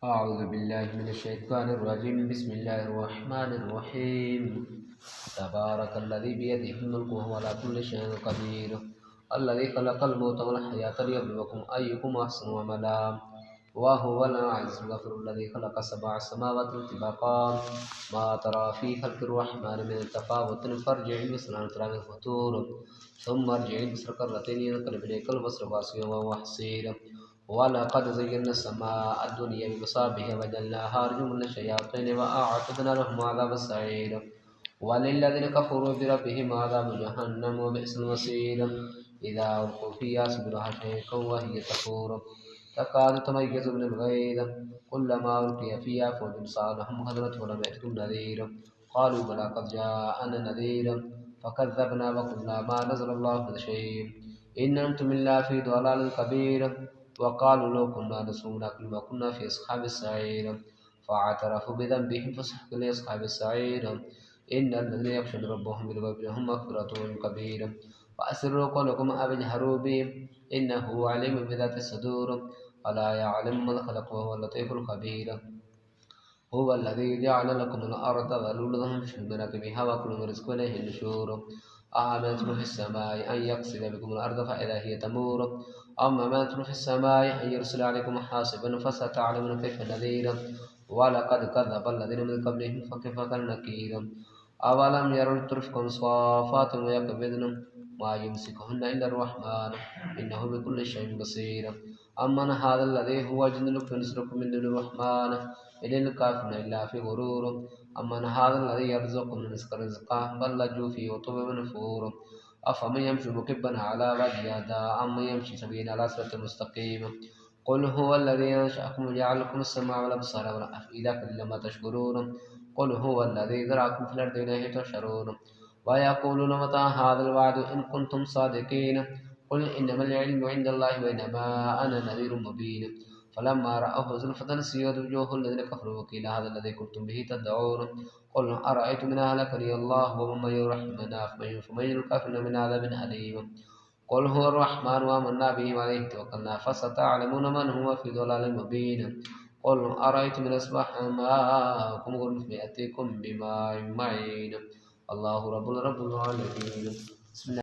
أعوذ بالله من الشيطان الرجيم. بسم الله الرحمن الرحيم. تبارك الذي بيده الملك وهو على كل شيء قدير. الذي خلق الموت والحياة ليبلوكم أيكم أحسن عملا وهو العزيز الغفور. الذي خلق سبع سماوات طباقا ما ترى في خلق الرحمن من تفاوت فارجع البصر هل ترى من فطور ثم ارجع البصر كرتين ينقلب إليك البصر خاسئا وهو حسير. ولقد زينا السماء الدنيا بمصابيح وجعلناها رجوما للشياطين وأعتدنا لهم عذاب السعير. وللذين كفروا بربهم عذاب جهنم وبئس المصير. إذا ألقوا فيها سبلها شيقا وهي تفور تكاد تميز من الغيظ كلما ألقي فيها فوج سألهم خزنتها لم يأتكم نذير قالوا بلى قد جاءنا نذير فكذبنا وقلنا ما نزل الله من شيء إن أنتم إلا في ضلال كبير. وقالوا لو كنا نسمع نعقل ما كنا في أصحاب السعير فاعترفوا بذنبهم فسحقا لأصحاب السعير. إن الذين يخشون ربهم بالغيب لهم مغفرة كبيرة. وأسروا قولكم أو اجهروا به إنه عليم بذات الصدور ألا يعلم من خلق وهو اللطيف الخبير. هو الذي جعل لكم الأرض ذلولا فامشوا في مناكبها وكلوا من رزقه إليه النشور. أأمنتم في السماء أن يخسف بكم الأرض فإذا هي تمور أم أمنتم في السماء أن يرسل عليكم حاصبا فستعلمون كيف نذير. ولقد كذب الذين من قبلهم فكيف كان نكير. أولم يروا ترفقا صافات ويقبضن ما يمسكهن إلا الرحمن إنه بكل شيء بصير. أمن هذا الذي هو جند لكم ينصركم من دون الرحمن إن الكافرون إلا في غرور. أمن هذا الذي يرزقكم من رزقا بل لجوا في عتو ونفور. أفمن يمشي مكبا على وجهه أمن يمشي سبيلا على صراط مستقيم. قل هو الذي أنشأكم وجعل لكم السمع والأبصار والأفئدة قليلا ما تشكرون. قل هو الذي ذرأكم في الأرض إليه تحشرون. ويقولون متى هذا الوعد إن كنتم صادقين قل إنما العلم عند الله وإنما أنا نذير مبين. فلما رأوه زلفة سيئت وجوه الذين كفروا وقيل هذا الذي كنتم به تدعون. قل أرأيتم إن أهلكني الله ومن يرحمنا فمن الكافرين من عذاب أليم. قل هو الرحمن وآمنا به وعليه توكلنا فستعلمون من هو في ضلال مبين. قل أرأيتم إن أصبح ماؤكم غورا فيأتيكم بماء معين الله رب العالمين.